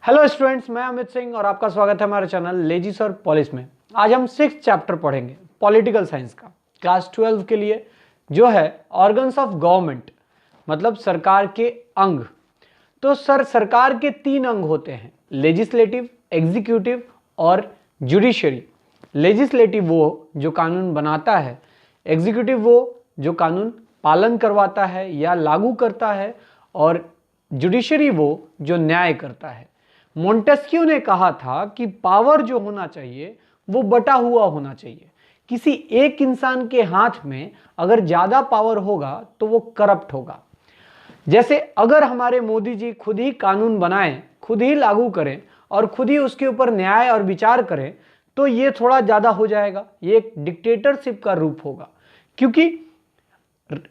Hello students, मैं अमित सिंह और आपका स्वागत है हमारे चैनल लेजी सर पॉलिस में। आज हम 6th चैप्टर पढ़ेंगे पॉलिटिकल साइंस का, क्लास 12 के लिए, जो है ऑर्गन्स ऑफ गवर्नमेंट, मतलब सरकार के अंग। तो सरकार के 3 अंग होते हैं, लेजिस्लेटिव, एग्जीक्यूटिव और जुडिशरी। लेजिस्लेटिव वो जो कानून बनाता है, एग्जीक्यूटिव वो जो कानून पालन करवाता है या लागू करता है, और जुडिशरी वो जो न्याय करता है। मोंटेस्क्यू ने कहा था कि पावर जो होना चाहिए वो बटा हुआ होना चाहिए। किसी एक इंसान के हाथ में अगर ज्यादा पावर होगा तो वो करप्ट होगा। जैसे अगर हमारे मोदी जी खुद ही कानून बनाएं, खुद ही लागू करें और खुद ही उसके ऊपर न्याय और विचार करें, तो ये थोड़ा ज्यादा हो जाएगा, ये एक डिक्टेटरशिप का रूप होगा। क्योंकि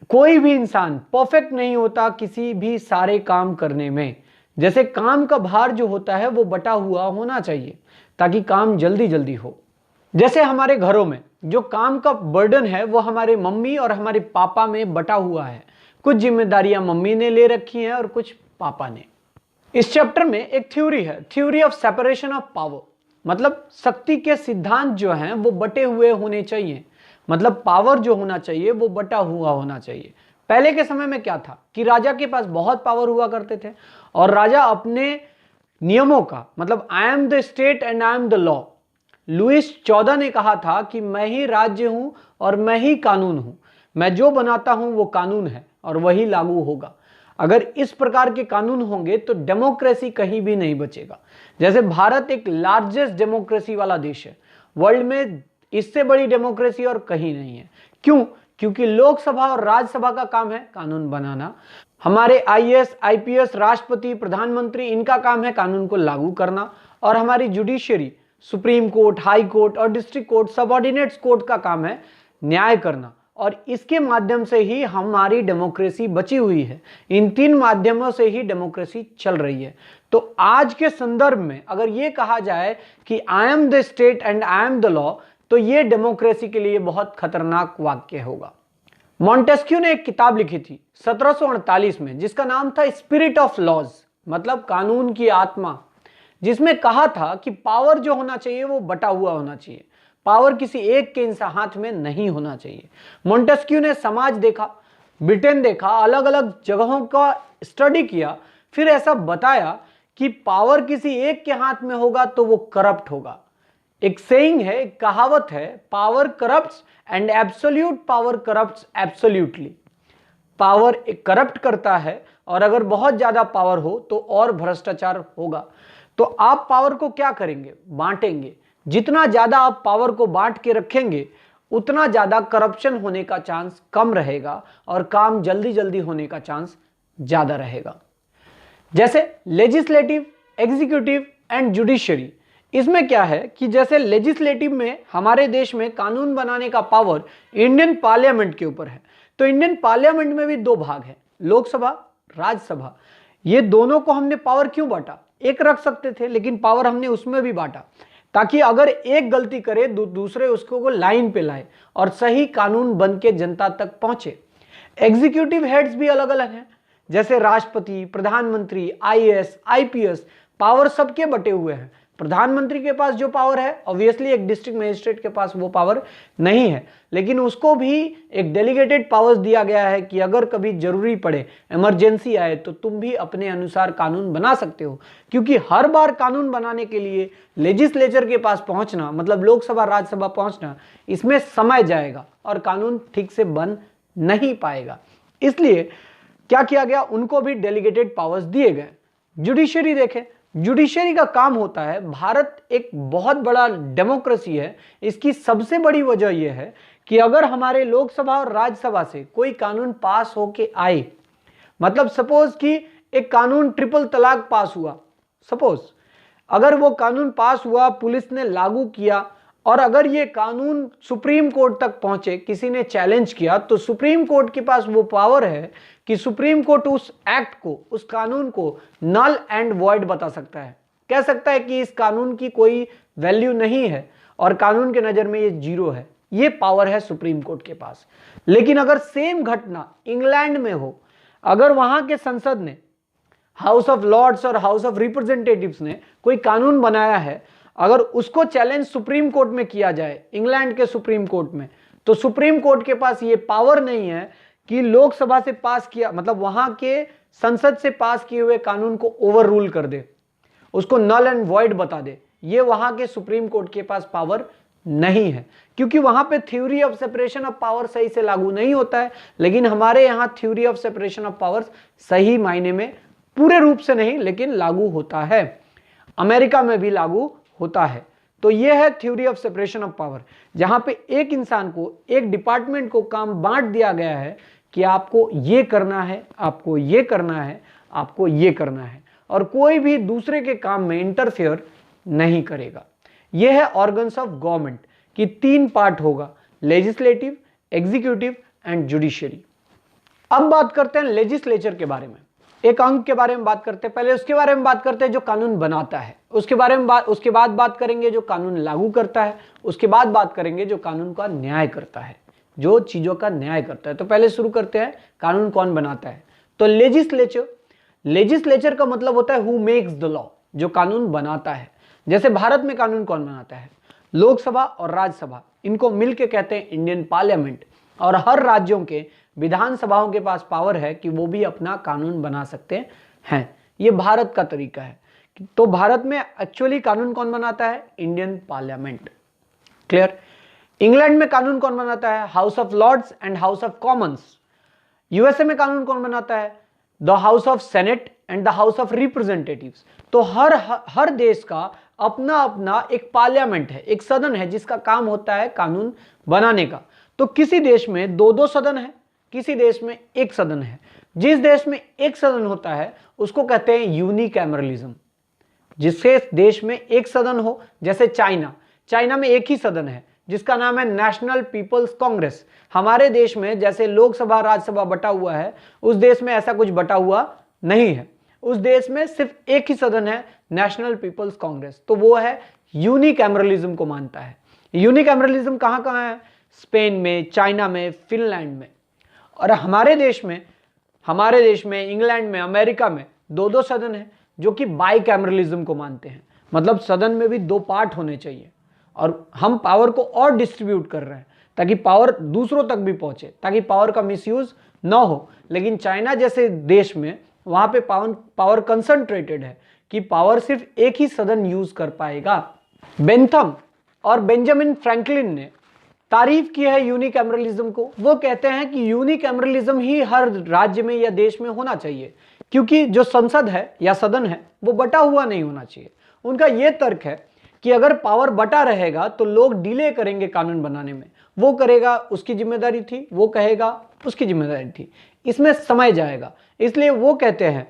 कोई भी इंसान परफेक्ट नहीं होता किसी भी सारे काम करने में। जैसे काम का भार जो होता है वो बटा हुआ होना चाहिए ताकि काम जल्दी जल्दी हो। जैसे हमारे घरों में जो काम का बर्डन है वो हमारे मम्मी और हमारे पापा में बटा हुआ है। कुछ जिम्मेदारियां मम्मी ने ले रखी हैं और कुछ पापा ने। इस चैप्टर में एक थ्योरी है, theory of separation of power, मतलब शक्ति के सिद्धांत जो हैं वो बटे हुए होने चाहिए। मतलब पावर जो होना चाहिए वो बटा हुआ होना चाहिए। पहले के समय में क्या था कि राजा के पास बहुत पावर हुआ करते थे और राजा अपने नियमों का, मतलब I am the state and I am the law. Louis 14 ने कहा था कि मैं ही राज्य हूं और मैं ही कानून हूं, मैं जो बनाता हूं वो कानून है और वही लागू होगा। अगर इस प्रकार के कानून होंगे तो डेमोक्रेसी कहीं भी नहीं बचेगा। जैसे भारत एक लार्जेस्ट डेमोक्रेसी वाला देश है, वर्ल्ड में इससे बड़ी डेमोक्रेसी और कहीं नहीं है। क्यों? क्योंकि लोकसभा और राज्यसभा का काम है कानून बनाना। हमारे आईएएस, आईपीएस, राष्ट्रपति, प्रधानमंत्री, इनका काम है कानून को लागू करना। और हमारी judiciary, supreme court, high court और डिस्ट्रिक्ट कोर्ट, सबऑर्डिनेट्स कोर्ट का काम है न्याय करना। और इसके माध्यम से ही हमारी डेमोक्रेसी बची हुई है। इन 3 माध्यमों से ही डेमोक्रेसी चल रही है। तो आज के संदर्भ में अगर ये कहा जाए कि आई am the state and I am the law, तो ये डेमोक्रेसी के लिए बहुत खतरनाक वाक्य होगा। मॉन्टेस्क्यू ने एक किताब लिखी थी 1748 में जिसका नाम था स्पिरिट ऑफ लॉज, मतलब कानून की आत्मा, जिसमें कहा था कि पावर जो होना चाहिए वो बटा हुआ होना चाहिए। पावर किसी एक के हाथ में नहीं होना चाहिए। मॉन्टेस्क्यू ने समाज देखा, ब्रिटेन देखा, अलग अलग जगहों का स्टडी किया, फिर ऐसा बताया कि पावर किसी एक के हाथ में होगा तो वो करप्ट होगा। एक सेइंग है, एक कहावत है, power corrupts and absolute power corrupts absolutely. Power एक करप्ट करता है और अगर बहुत ज्यादा पावर हो तो और भ्रष्टाचार होगा। तो आप पावर को क्या करेंगे? बांटेंगे। जितना ज्यादा आप पावर को बांट के रखेंगे उतना ज्यादा करप्शन होने का चांस कम रहेगा और काम जल्दी जल्दी होने का चांस ज्यादा रहेगा। जैसे लेजिस्लेटिव, एग्जीक्यूटिव एंड जुडिशरी, इसमें क्या है कि जैसे लेजिस्लेटिव में हमारे देश में कानून बनाने का पावर इंडियन पार्लियामेंट के ऊपर है। तो इंडियन पार्लियामेंट में भी 2 भाग है, लोकसभा, राज्यसभा। ये दोनों को हमने पावर क्यों बांटा? एक रख सकते थे लेकिन पावर हमने उसमें भी बांटा ताकि अगर एक गलती करे दूसरे उसको को लाइन पे लाए और सही कानून बन के जनता तक पहुंचे। एग्जीक्यूटिव हेड्स भी अलग अलग हैं, जैसे राष्ट्रपति, प्रधानमंत्री, आईएएस, आईपीएस, पावर सबके बटे हुए हैं। प्रधानमंत्री के पास जो पावर है, ऑब्वियसली एक डिस्ट्रिक्ट मजिस्ट्रेट के पास वो पावर नहीं है, लेकिन उसको भी एक डेलीगेटेड पावर्स दिया गया है कि अगर कभी जरूरी पड़े, इमरजेंसी आए, तो तुम भी अपने अनुसार कानून बना सकते हो। क्योंकि हर बार कानून बनाने के लिए लेजिस्लेचर के पास पहुंचना, मतलब लोकसभा, राज्यसभा पहुंचना, इसमें समय जाएगा और कानून ठीक से बन नहीं पाएगा। इसलिए क्या किया गया, उनको भी डेलीगेटेड पावर्स दिए गए। जुडिशरी देखें, जुडिशरी का काम होता है, भारत एक बहुत बड़ा डेमोक्रेसी है, इसकी सबसे बड़ी वजह यह है कि अगर हमारे लोकसभा और राज्यसभा से कोई कानून पास होके आए, मतलब सपोज कि एक कानून ट्रिपल तलाक पास हुआ, सपोज अगर वो कानून पास हुआ, पुलिस ने लागू किया और अगर ये कानून सुप्रीम कोर्ट तक पहुंचे, किसी ने चैलेंज किया, तो सुप्रीम कोर्ट के पास वो पावर है कि सुप्रीम कोर्ट उस एक्ट को, उस कानून को नल एंड वॉइड बता सकता है। कह सकता है कि इस कानून की कोई वैल्यू नहीं है और कानून के नजर में ये 0 है। ये पावर है सुप्रीम कोर्ट के पास। लेकिन अगर सेम घटना इंग्लैंड में हो, अगर वहां के संसद ने हाउस ऑफ लॉर्ड्स और हाउस ऑफ रिप्रेजेंटेटिव्स ने कोई कानून बनाया है, अगर उसको चैलेंज सुप्रीम कोर्ट में किया जाए, इंग्लैंड के सुप्रीम कोर्ट में, तो सुप्रीम कोर्ट के पास ये पावर नहीं है कि लोकसभा से पास किया, मतलब वहां के संसद से पास किए हुए कानून को ओवर रूल कर दे, उसको नल एंड वॉइड बता दे। ये वहां के सुप्रीम कोर्ट के पास पावर नहीं है, क्योंकि वहां पे theory of separation of power सही से लागू नहीं होता है। लेकिन हमारे यहाँ theory of separation of powers सही मायने में, पूरे रूप से नहीं लेकिन लागू होता है, अमेरिका में भी लागू होता है। तो यह है theory of separation of power, जहां पे एक इंसान को, एक डिपार्टमेंट को काम बांट दिया गया है कि आपको ये करना है, आपको ये करना है, आपको ये करना है, और कोई भी दूसरे के काम में इंटरफेयर नहीं करेगा। यह है ऑर्गन्स ऑफ गवर्नमेंट की 3 पार्ट होगा, लेजिस्लेटिव, एग्जीक्यूटिव एंड जुडिशियरी। अब बात करते हैं लेजिस्लेचर के बारे में, एक अंग के बारे में बात करते हैं। पहले उसके बारे में बात करते हैं जो कानून बनाता है, उसके बाद बात करेंगे जो कानून लागू करता है, उसके बाद बात करेंगे जो कानून का न्याय करता है, जो चीजों का न्याय करता है। तो पहले शुरू करते हैं कानून कौन बनाता है। तो लेजिस्लेचर का मतलब होता है हु मेक्स द लॉ, जो कानून बनाता है। जैसे भारत में कानून कौन बनाता है, लोकसभा और राज्यसभा, इनको मिलके कहते हैं इंडियन पार्लियामेंट। और हर राज्यों के विधानसभाओं के पास पावर है कि वो भी अपना कानून बना सकते हैं। ये भारत का तरीका है। तो भारत में एक्चुअली कानून कौन बनाता है, इंडियन पार्लियामेंट। क्लियर। इंग्लैंड में कानून कौन बनाता है, House of Lords and House of Commons. USA में कानून कौन बनाता है, the House of Senate and the House of Representatives. तो हर देश का अपना अपना एक पार्लियामेंट है, एक सदन है जिसका काम होता है कानून बनाने का। तो किसी देश में 2-2 सदन है, किसी देश में एक सदन है। जिस देश में एक सदन होता है उसको कहते हैं यूनिकैमरलिज्म। जिसके देश में एक सदन हो, जैसे चाइना में एक ही सदन है जिसका नाम है नेशनल पीपल्स कांग्रेस। हमारे देश में जैसे लोकसभा राज्यसभा बटा हुआ है, उस देश में ऐसा कुछ बटा हुआ नहीं है। उस देश में सिर्फ एक ही सदन है, नेशनल पीपल्स कांग्रेस। तो वो है यूनिकैमरलिज्म को मानता है। यूनिकैमरलिज्म कहां कहां है, स्पेन में, चाइना में, फिनलैंड में। और हमारे देश में इंग्लैंड में, अमेरिका में 2-2 सदन है जो कि बाइकैमरलिज्म को मानते हैं। मतलब सदन में भी 2 पार्ट होने चाहिए, और हम पावर को और डिस्ट्रीब्यूट कर रहे हैं ताकि पावर दूसरों तक भी पहुंचे, ताकि पावर का मिसयूज ना हो। लेकिन चाइना जैसे देश में वहां पे पावर कंसंट्रेटेड है कि पावर सिर्फ एक ही सदन यूज कर पाएगा। बेंथम और बेंजामिन फ्रैंकलिन ने तारीफ की है यूनिकैमरलिज्म को। वो कहते हैं कि यूनिकैमरलिज्म ही हर राज्य में या देश में होना चाहिए, क्योंकि जो संसद है या सदन है वो बटा हुआ नहीं होना चाहिए। उनका यह तर्क है कि अगर पावर बटा रहेगा तो लोग डिले करेंगे कानून बनाने में। वो करेगा उसकी जिम्मेदारी थी, वो कहेगा उसकी जिम्मेदारी थी, इसमें समय जाएगा। इसलिए वो कहते हैं,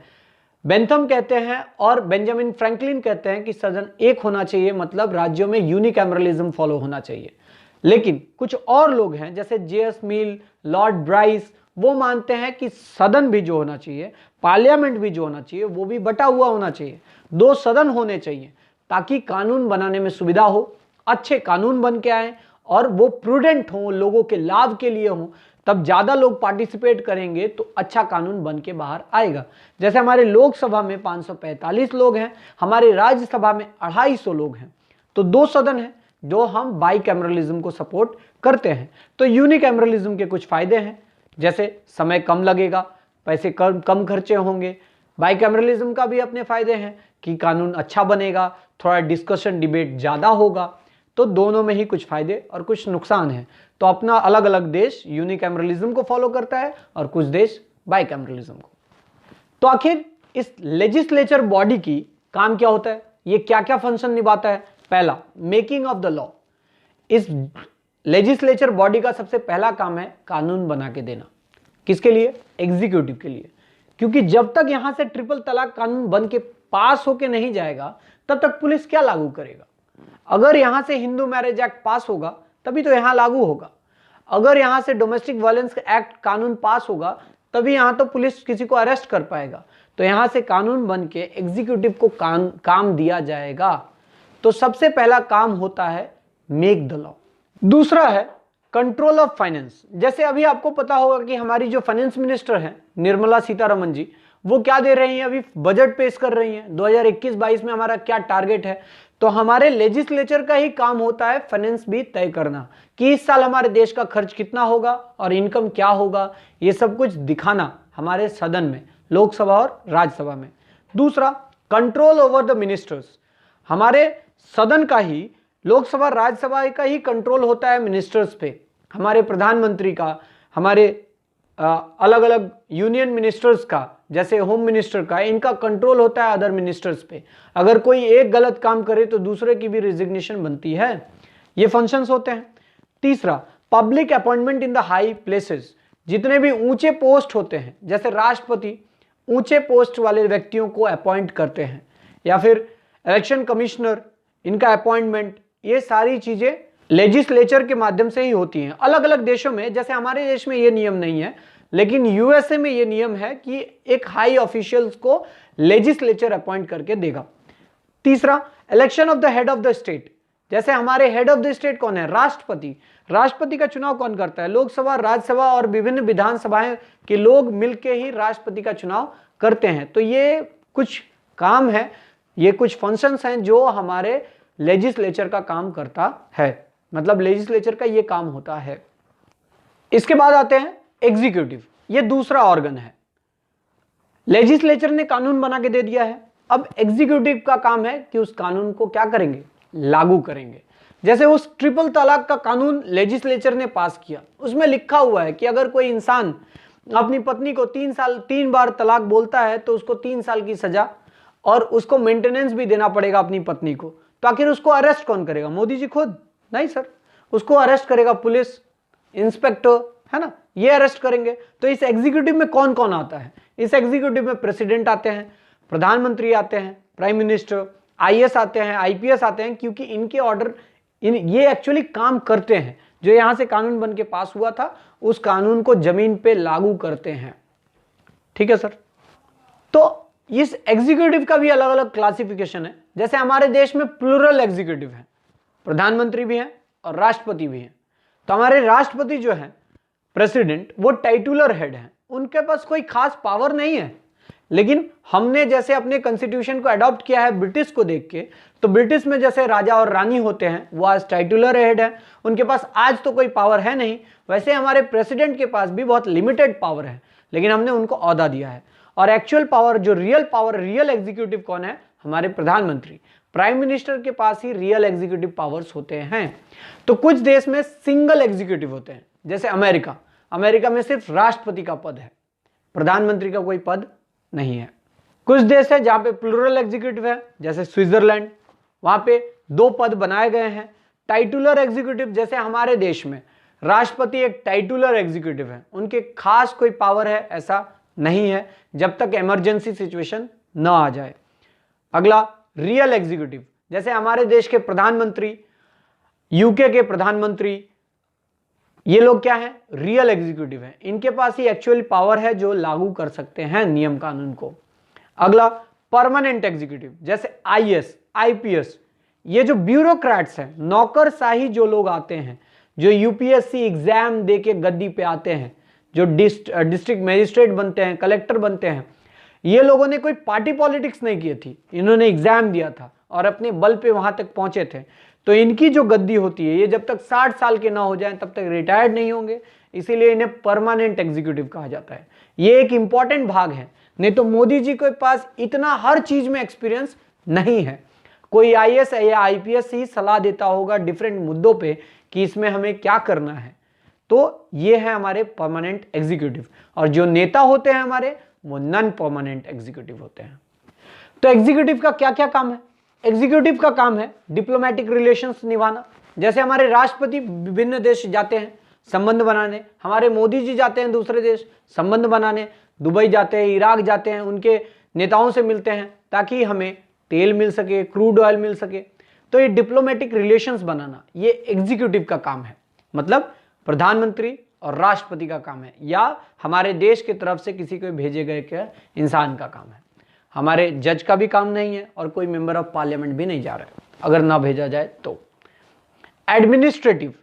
बेंथम कहते हैं और बेंजामिन फ्रैंकलिन कहते हैं कि सदन एक होना चाहिए, मतलब राज्यों में यूनिकैमरलिज्म फॉलो होना चाहिए। लेकिन कुछ और लोग हैं जैसे जेएस मिल, लॉर्ड ब्राइस, वो मानते हैं कि सदन भी जो होना चाहिए, पार्लियामेंट भी जो होना चाहिए, वो भी बटा हुआ होना चाहिए। 2 सदन होने चाहिए ताकि कानून बनाने में सुविधा हो, अच्छे कानून बन के आए और वो प्रूडेंट हो, लोगों के लाभ के लिए हो। तब ज्यादा लोग पार्टिसिपेट करेंगे तो अच्छा कानून बन के बाहर आएगा। जैसे हमारे लोकसभा में 545 लोग हैं, हमारे राज्यसभा में 250 लोग हैं। तो 2 सदन है जो हम बाइकैमरलिज्म को सपोर्ट करते हैं। तो यूनिकैमरलिज्म के कुछ फायदे हैं, जैसे समय कम लगेगा, पैसे कम खर्चे होंगे। बाइकैमरलिज्म का भी अपने फायदे हैं कि कानून अच्छा बनेगा, थोड़ा डिस्कशन डिबेट ज़्यादा होगा। तो दोनों में ही कुछ फायदे और कुछ नुकसान हैं। तो अपना अलग अलग देश यूनिकैमरलिज्म को फॉलो करता है और कुछ देश बाइकैमरलिज्म को। तो आखिर इस लेजिस्लेचर बॉडी की काम क्या होता है, ये क्या क्या फंक्शन निभाता है। पहला, मेकिंग ऑफ द लॉ। इस लेजिस्लेचर बॉडी का सबसे पहला काम है कानून बना के देना। किसके लिए, एग्जीक्यूटिव के लिए। क्योंकि जब तक यहां से ट्रिपल तलाक कानून बन के पास होके नहीं जाएगा तब तक पुलिस क्या लागू करेगा। अगर यहां से हिंदू मैरिज एक्ट पास होगा तभी तो यहां लागू होगा। अगर यहां से डोमेस्टिक वायलेंस एक्ट कानून पास होगा तभी यहां तो पुलिस किसी को अरेस्ट कर पाएगा। तो यहां से कानून बन के एग्जीक्यूटिव को काम दिया जाएगा। तो सबसे पहला काम होता है मेक द लॉ। दूसरा है कंट्रोल ऑफ फाइनेंस। जैसे अभी आपको पता होगा कि हमारी जो फाइनेंस मिनिस्टर हैं निर्मला सीतारमण जी, वो क्या दे रही हैं, अभी बजट पेश कर रही हैं 2021-22 में हमारा क्या टारगेट है। तो हमारे लेजिस्लेचर का ही काम होता है फाइनेंस भी तय करना कि इस साल हमारे देश का खर्च कितना होगा और इनकम क्या होगा, ये सब कुछ दिखाना हमारे सदन में, लोकसभा और राज्यसभा में। दूसरा, कंट्रोल ओवर द मिनिस्टर्स, हमारे सदन का ही, लोकसभा राज्यसभा का ही कंट्रोल होता है मिनिस्टर्स पे, हमारे प्रधानमंत्री का, हमारे अलग अलग यूनियन मिनिस्टर्स का, जैसे होम मिनिस्टर का, इनका कंट्रोल होता है अदर मिनिस्टर्स पे। अगर कोई एक गलत काम करे तो दूसरे की भी रिजिग्नेशन बनती है, ये फंक्शंस होते हैं। तीसरा, public appointment in the high places, जितने भी ऊंचे पोस्ट होते हैं, जैसे राष्ट्रपति ऊंचे पोस्ट वाले व्यक्तियों को अपॉइंट करते हैं, या फिर इलेक्शन कमिश्नर, इनका अपॉइंटमेंट, ये सारी चीजें लेजिस्लेचर के माध्यम से ही होती हैं। अलग अलग देशों में, जैसे हमारे देश में ये नियम नहीं है, लेकिन यूएसए में ये नियम है कि एक हाई ऑफिशियल्स को लेजिस्लेचर अपॉइंट करके देगा। तीसरा, election of the head of the state, जैसे हमारे हेड ऑफ द स्टेट कौन है, राष्ट्रपति। राष्ट्रपति का चुनाव कौन करता है, लोकसभा, राज्यसभा और विभिन्न विधानसभाएं के लोग मिलकर ही राष्ट्रपति का चुनाव करते हैं। तो ये कुछ काम है, ये कुछ फंक्शंस हैं जो हमारे लेजिस्लेचर का काम करता है, मतलब लेजिस्लेचर का ये काम होता है। इसके बाद आते हैं एग्जीक्यूटिव, ये दूसरा ऑर्गन है। लेजिस्लेचर ने कानून बना के दे दिया है, अब एग्जीक्यूटिव का काम है कि उस कानून को क्या करेंगे, लागू करेंगे। जैसे उस ट्रिपल तलाक का कानून लेजिस्लेचर ने पास किया, उसमें लिखा हुआ है कि अगर कोई इंसान अपनी पत्नी को 3 बार तलाक बोलता है तो उसको 3 साल की सजा और उसको मेंटेनेंस भी देना पड़ेगा अपनी पत्नी को। तो आखिर उसको अरेस्ट कौन करेगा, मोदी जी खुद? नहीं सर, उसको अरेस्ट करेगा पुलिस, इंस्पेक्टर, है ना, ये अरेस्ट करेंगे। तो इस एग्जीक्यूटिव में कौन कौन आता है, इस एग्जीक्यूटिव में प्रेसिडेंट आते हैं, प्रधानमंत्री आते हैं, प्राइम मिनिस्टर, आईएएस आते हैं, आईपीएस आते हैं, क्योंकि इनके ऑर्डर ये एक्चुअली काम करते हैं। जो यहां से कानून बन के पास हुआ था उस कानून को जमीन पे लागू करते हैं। ठीक है सर। तो इस एग्जीक्यूटिव का भी अलग अलग क्लासिफिकेशन है। जैसे हमारे देश में प्लूरल एग्जीक्यूटिव है, प्रधानमंत्री भी हैं और राष्ट्रपति भी हैं। तो हमारे राष्ट्रपति जो है प्रेसिडेंट, वो टाइटुलर हेड हैं, उनके पास कोई खास पावर नहीं है। लेकिन हमने जैसे अपने कॉन्स्टिट्यूशन को अडॉप्ट किया है ब्रिटिश को देख के, तो ब्रिटिश में जैसे राजा और रानी होते हैं वो आज टाइटुलर हेड है, उनके पास आज तो कोई पावर है नहीं। वैसे हमारे प्रेसिडेंट के पास भी बहुत लिमिटेड पावर है, लेकिन हमने उनको ओहदा दिया है। और एक्चुअल पावर, जो रियल पावर, रियल एग्जीक्यूटिव कौन है, हमारे प्रधानमंत्री, प्राइम मिनिस्टर के पास ही रियल एग्जीक्यूटिव पावर्स होते हैं। तो कुछ देश में सिंगल एग्जीक्यूटिव होते हैं, जैसे अमेरिका में सिर्फ राष्ट्रपति का पद है, प्रधानमंत्री का कोई पद नहीं है। कुछ देश है जहां पे प्लूरल एग्जीक्यूटिव है, जैसे स्विट्जरलैंड, वहां पे 2 पद बनाए गए हैं। टाइटुलर एग्जीक्यूटिव, जैसे हमारे देश में राष्ट्रपति एक टाइटुलर एग्जीक्यूटिव है, उनके खास कोई पावर है ऐसा नहीं है, जब तक इमरजेंसी सिचुएशन न आ जाए। अगला, रियल एग्जीक्यूटिव, जैसे हमारे देश के प्रधानमंत्री, यूके के प्रधानमंत्री, ये लोग क्या है, रियल एग्जीक्यूटिव है, इनके पास ही एक्चुअल पावर है जो लागू कर सकते हैं नियम कानून को। अगला, परमानेंट एग्जीक्यूटिव, जैसे आईएएस, आईपीएस, ये जो ब्यूरोक्रेट्स हैं, नौकरशाही जो लोग आते हैं, जो यूपीएससी एग्जाम दे के गद्दी पे आते हैं, जो डिस्ट्रिक्ट मजिस्ट्रेट बनते हैं, कलेक्टर बनते हैं, ये लोगों ने कोई पार्टी पॉलिटिक्स नहीं की थी, इन्होंने एग्जाम दिया था और अपने बल पे वहां तक पहुंचे थे। तो इनकी जो गद्दी होती है, ये जब तक 60 साल के ना हो जाएं तब तक रिटायर्ड नहीं होंगे, इसीलिए इन्हें परमानेंट एग्जीक्यूटिव कहा जाता है। ये एक इंपॉर्टेंट भाग है, नहीं तो मोदी जी के पास इतना हर चीज में एक्सपीरियंस नहीं है। कोई आईएएस या आईपीएस ही सलाह देता होगा डिफरेंट मुद्दों पे कि इसमें हमें क्या करना है। तो ये है हमारे परमानेंट एग्जीक्यूटिव, और जो नेता होते हैं हमारे, वो नॉन परमानेंट एग्जीक्यूटिव होते हैं। तो एग्जीक्यूटिव का क्या क्या काम है? एग्जीक्यूटिव का काम है डिप्लोमेटिक रिलेशंस निभाना। जैसे हमारे राष्ट्रपति विभिन्न देश जाते हैं संबंध बनाने, हमारे मोदी जी जाते हैं दूसरे देश संबंध बनाने, दुबई जाते हैं, इराक जाते हैं, उनके नेताओं से मिलते हैं ताकि हमें तेल मिल सके, क्रूड ऑयल मिल सके। तो ये डिप्लोमेटिक रिलेशंस बनाना, ये एग्जीक्यूटिव का काम है, मतलब प्रधानमंत्री और राष्ट्रपति का काम है, या हमारे देश की तरफ से किसी को भेजे गए के इंसान का काम है। हमारे जज का भी काम नहीं है और कोई मेंबर ऑफ पार्लियामेंट भी नहीं जा रहा है अगर ना भेजा जाए तो। एडमिनिस्ट्रेटिव,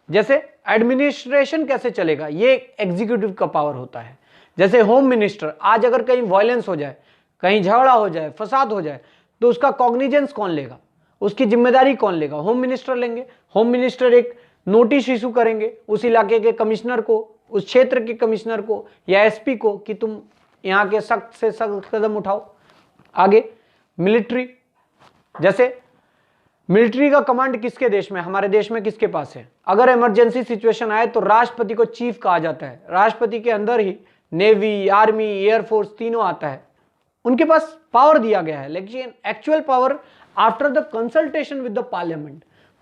जैसे एडमिनिस्ट्रेशन कैसे चलेगा, ये एग्जीक्यूटिव का पावर होता है। जैसे होम मिनिस्टर, आज अगर कहीं वायलेंस हो जाए, कहीं झगड़ा हो जाए, फसाद हो जाए, तो उसका कॉग्निजेंस कौन लेगा, उसकी जिम्मेदारी कौन लेगा? होम मिनिस्टर लेंगे। होम मिनिस्टर एक नोटिस इशू करेंगे उस इलाके के कमिश्नर को, उस क्षेत्र के कमिश्नर को या एसपी को कि तुम यहाँ के सख्त से सख्त कदम उठाओ। आगे मिलिट्री, जैसे मिलिट्री का कमांड किसके देश में, हमारे देश में किसके पास है? अगर इमरजेंसी सिचुएशन आए तो राष्ट्रपति को चीफ कहा जाता है। राष्ट्रपति के अंदर ही नेवी, आर्मी, एयरफोर्स तीनों आता है। उनके पास पावर दिया गया है, लेकिन actual power after the consultation with the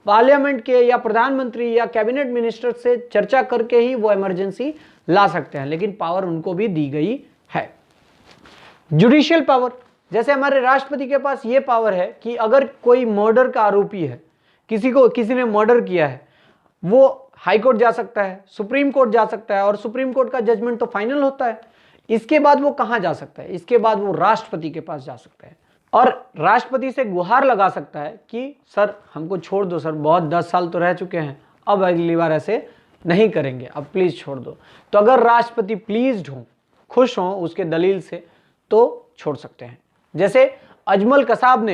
parliament के या प्रधानमंत्री या कैबिनेट मिनिस्टर से चर्चा करके ही वो इमरजेंसी ला सकते हैं, लेकिन पावर उनको भी दी गई है। जुडिशियल पावर, जैसे हमारे राष्ट्रपति के पास ये पावर है कि अगर कोई मर्डर का आरोपी है, किसी ने मर्डर किया है, वो हाई कोर्ट जा सकता है, सुप्रीम कोर्ट जा सकता है, और सुप्रीम कोर्ट का जजमेंट तो फाइनल होता है। इसके बाद वो कहां जा सकता है? इसके बाद वो राष्ट्रपति के पास जा सकता है और राष्ट्रपति से गुहार लगा सकता है कि सर हमको छोड़ दो, सर बहुत 10 साल तो रह चुके हैं, अब अगली बार ऐसे नहीं करेंगे, अब प्लीज छोड़ दो। तो अगर राष्ट्रपति प्लीज्ड हो, खुश हो उसके दलील से, तो छोड़ सकते हैं। जैसे अजमल कसाब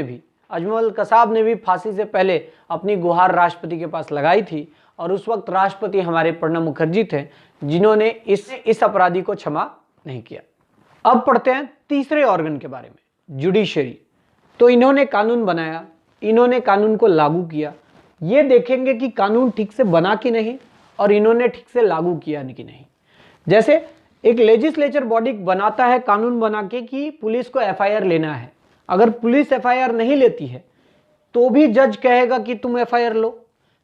ने भी फांसी से पहले अपनी गुहार राष्ट्रपति के पास लगाई थी, और उस वक्त राष्ट्रपति हमारे प्रणब मुखर्जी थे, जिन्होंने इस अपराधी को क्षमा नहीं किया। अब पढ़ते हैं तीसरे ऑर्गन के बारे में, जुडिशरी। तो इन्होंने कानून बनाया, इन्होंने कानून को लागू किया। ये देखेंगे कि कानून ठीक से बना कि नहीं और इन्होंने ठीक से लागू किया कि नहीं। जैसे एक लेजिस्लेचर बॉडी बनाता है कानून बना के कि पुलिस को एफआईआर लेना है, अगर पुलिस एफआईआर नहीं लेती है तो भी जज कहेगा कि तुम एफआईआर लो।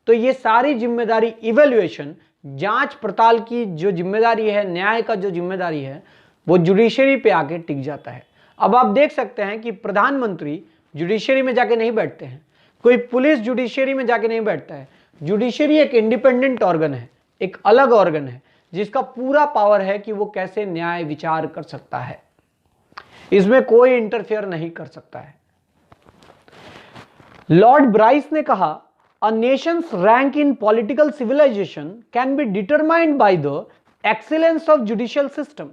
तो ये सारी जिम्मेदारी, इवैल्यूएशन, जांच पड़ताल की जो जिम्मेदारी है, न्याय का जो जिम्मेदारी है, वो जुडिशरी पे आके टिक जाता है। अब आप देख सकते हैं कि प्रधानमंत्री जुडिशरी में जाके नहीं बैठते हैं, कोई पुलिस जुडिशरी में जाके नहीं बैठता है। जुडिशरी एक इंडिपेंडेंट ऑर्गन है, एक अलग ऑर्गन है, जिसका पूरा पावर है कि वो कैसे न्याय विचार कर सकता है, इसमें कोई इंटरफेयर नहीं कर सकता है। लॉर्ड ब्राइस ने कहा, a nation's rank in political civilisation can be determined by the excellence of judicial system.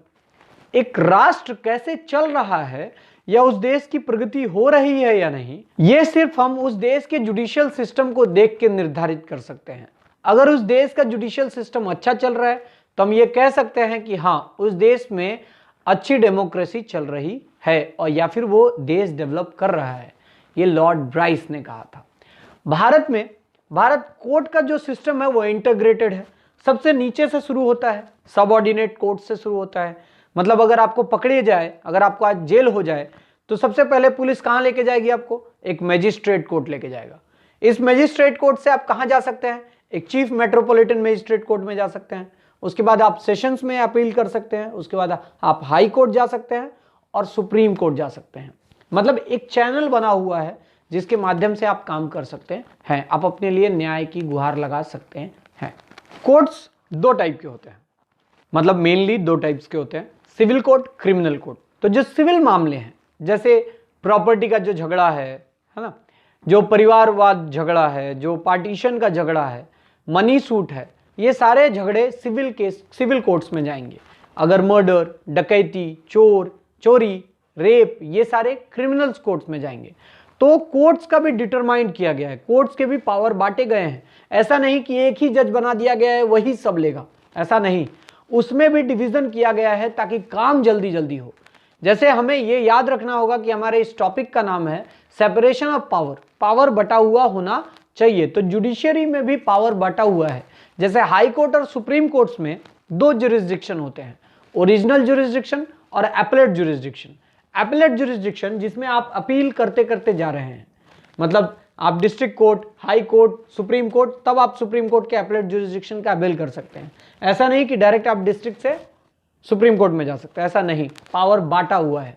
एक राष्ट्र कैसे चल रहा है या उस देश की प्रगति हो रही है या नहीं, यह सिर्फ हम उस देश के जुडिशियल सिस्टम को देख के निर्धारित कर सकते हैं। अगर उस देश का जुडिशियल सिस्टम अच्छा चल रहा है तो हम ये कह सकते हैं कि हाँ, उस देश में अच्छी डेमोक्रेसी चल रही है, और या फिर वो देश डेवलप कर रहा है। ये लॉर्ड ब्राइस ने कहा था। भारत कोर्ट का जो सिस्टम है वो इंटीग्रेटेड है, सबसे नीचे से शुरू होता है, सबऑर्डिनेट कोर्ट से शुरू होता है। मतलब अगर आपको पकड़े जाए, अगर आपको आज जेल हो जाए, तो सबसे पहले पुलिस कहाँ लेके जाएगी आपको? एक मैजिस्ट्रेट कोर्ट लेके जाएगा। इस मैजिस्ट्रेट कोर्ट से आप कहाँ जा सकते हैं? एक चीफ मेट्रोपॉलिटन मैजिस्ट्रेट कोर्ट में जा सकते हैं। उसके बाद आप सेशंस में अपील कर सकते हैं, उसके बाद आप हाई कोर्ट जा सकते हैं और सुप्रीम कोर्ट जा सकते हैं। मतलब एक चैनल बना हुआ है जिसके माध्यम से आप काम कर सकते हैं, आप अपने लिए न्याय की गुहार लगा सकते हैं। कोर्ट्स दो टाइप के होते हैं, मतलब मेनली दो टाइप्स के होते हैं, सिविल कोर्ट, क्रिमिनल कोर्ट। तो जो सिविल मामले हैं, जैसे प्रॉपर्टी का जो झगड़ा है ना, जो परिवारवाद झगड़ा है, जो पार्टीशन का झगड़ा है, मनी सूट है, ये सारे झगड़े सिविल कोर्ट्स में जाएंगे। अगर मर्डर, डकैती, चोरी, रेप, ये सारे क्रिमिनल्स कोर्ट्स में जाएंगे। तो कोर्ट्स का भी डिटरमाइन किया गया है, कोर्ट्स के भी पावर बांटे गए हैं। ऐसा नहीं कि एक ही जज बना दिया गया है वही सब लेगा, ऐसा नहीं, उसमें भी डिवीजन किया गया है ताकि काम जल्दी जल्दी हो। जैसे हमें ये याद रखना होगा कि हमारे इस टॉपिक का नाम है सेपरेशन ऑफ पावर, पावर बटा हुआ होना चाहिए। तो जुडिशरी में भी पावर बटा हुआ है। जैसे हाई कोर्ट और सुप्रीम कोर्ट्स में दो जुरिस्डिक्शन होते हैं, ओरिजिनल जुरिस्डिक्शन और एपेलेट जुरिस्डिक्शन। एपेलेट जुरिस्डिक्शन जिसमें आप अपील करते करते जा रहे हैं, मतलब आप district court, high court, supreme court, तब आप सुप्रीम कोर्ट के एपेलेट जुरिस्डिक्शन का अपील कर सकते हैं। ऐसा नहीं कि डायरेक्ट आप डिस्ट्रिक्ट से सुप्रीम कोर्ट में जा सकते हैं, ऐसा नहीं, पावर बांटा हुआ है।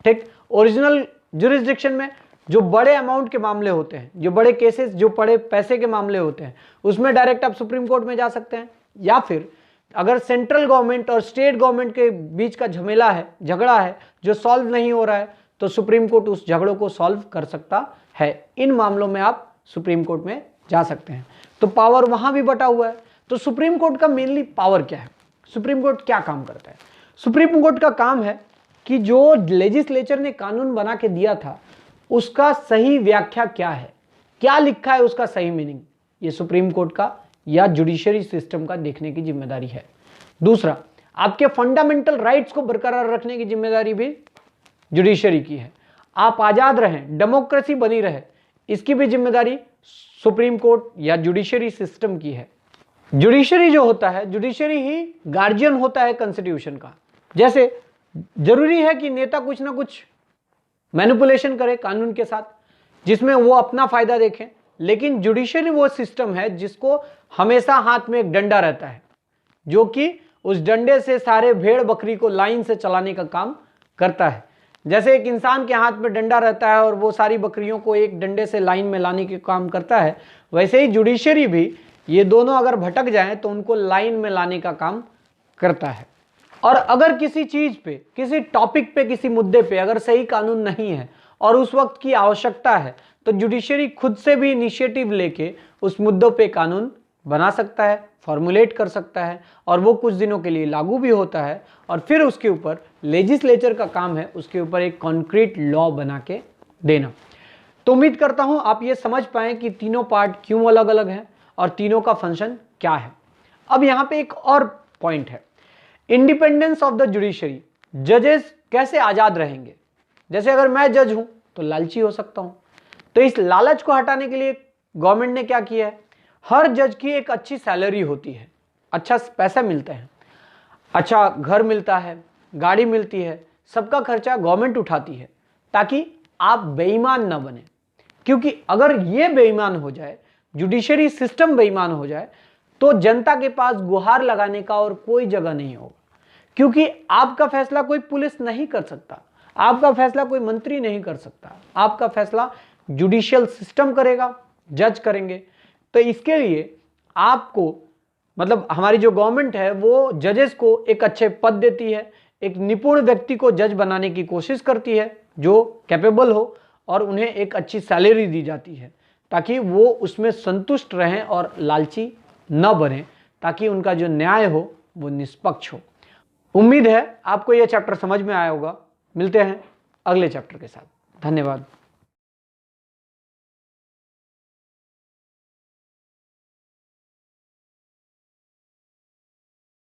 ठीक, ओरिजिनल जुरिस्डिक्शन में जो बड़े अमाउंट के मामले होते हैं, जो बड़े केसेस, जो बड़े पैसे के मामले होते हैं, उसमें डायरेक्ट आप सुप्रीम कोर्ट में जा सकते हैं। या फिर अगर सेंट्रल गवर्नमेंट और स्टेट गवर्नमेंट के बीच का झगड़ा है जो सॉल्व नहीं हो रहा है, तो सुप्रीम कोर्ट उस झगड़ों को सॉल्व कर सकता है। इन मामलों में आप सुप्रीम कोर्ट में जा सकते हैं। तो पावर वहां भी बटा हुआ है। तो सुप्रीम कोर्ट का मेनली पावर क्या है? सुप्रीम कोर्ट क्या काम करता है? सुप्रीम कोर्ट का काम है कि जो लेजिस्लेचर ने कानून बना के दिया था उसका सही व्याख्या क्या है, क्या लिखा है, उसका सही मीनिंग, ये सुप्रीम कोर्ट का या जुडिशरी सिस्टम का देखने की जिम्मेदारी है। दूसरा, आपके फंडामेंटल राइट्स को बरकरार रखने की जिम्मेदारी भी जुडिशरी की है। आप आजाद रहें, डेमोक्रेसी बनी रहे, इसकी भी जिम्मेदारी सुप्रीम कोर्ट या जुडिशरी सिस्टम की है। जुडिशरी जो होता है, जुडिशरी ही गार्जियन होता है कॉन्स्टिट्यूशन का। जैसे जरूरी है कि नेता कुछ ना कुछ मैनिपुलेशन करे कानून के साथ जिसमें वो अपना फायदा देखें, लेकिन जुडिशरी वो सिस्टम है जिसको हमेशा हाथ में एक डंडा रहता है, जो कि उस डंडे से सारे भेड़ बकरी को लाइन से चलाने का काम करता है। जैसे एक इंसान के हाथ में डंडा रहता है और वो सारी बकरियों को एक डंडे से लाइन में लाने के काम करता है, वैसे ही जुडिशरी भी ये दोनों अगर भटक जाएं तो उनको लाइन में लाने का काम करता है। और अगर किसी चीज पे, किसी टॉपिक पे, किसी मुद्दे पे अगर सही कानून नहीं है और उस वक्त की आवश्यकता है तो जुडिशरी खुद से भी इनिशिएटिव लेके उस मुद्दों पे कानून बना सकता है, फॉर्मुलेट कर सकता है, और वो कुछ दिनों के लिए लागू भी होता है, और फिर उसके ऊपर लेजिस्लेचर का काम है उसके ऊपर एक कॉन्क्रीट लॉ बना के देना। तो उम्मीद करता हूं आप ये समझ पाएं कि तीनों पार्ट क्यों अलग अलग हैं और तीनों का फंक्शन क्या है। अब यहां पे एक और पॉइंट है, इंडिपेंडेंस ऑफ द जुडिशरी। जजेस कैसे आजाद रहेंगे? जैसे अगर मैं जज हूं तो लालची हो सकता हूं, तो इस लालच को हटाने के लिए गवर्नमेंट ने क्या किया है, हर जज की एक अच्छी सैलरी होती है, अच्छा पैसा मिलता है, अच्छा घर मिलता है, गाड़ी मिलती है, सबका खर्चा गवर्नमेंट उठाती है, ताकि आप बेईमान ना बने। क्योंकि अगर ये बेईमान हो जाए, जुडिशरी सिस्टम बेईमान हो जाए, तो जनता के पास गुहार लगाने का और कोई जगह नहीं होगा। क्योंकि आपका फैसला कोई पुलिस नहीं कर सकता, आपका फैसला कोई मंत्री नहीं कर सकता, आपका फैसला जुडिशियल सिस्टम करेगा, जज करेंगे। तो इसके लिए आपको, मतलब हमारी जो गवर्नमेंट है वो जजेस को एक अच्छे पद देती है, एक निपुण व्यक्ति को जज बनाने की कोशिश करती है जो कैपेबल हो, और उन्हें एक अच्छी सैलरी दी जाती है ताकि वो उसमें संतुष्ट रहें और लालची न बने, ताकि उनका जो न्याय हो वो निष्पक्ष हो। उम्मीद है आपको यह चैप्टर समझ में आया होगा। मिलते हैं अगले चैप्टर के साथ। धन्यवाद।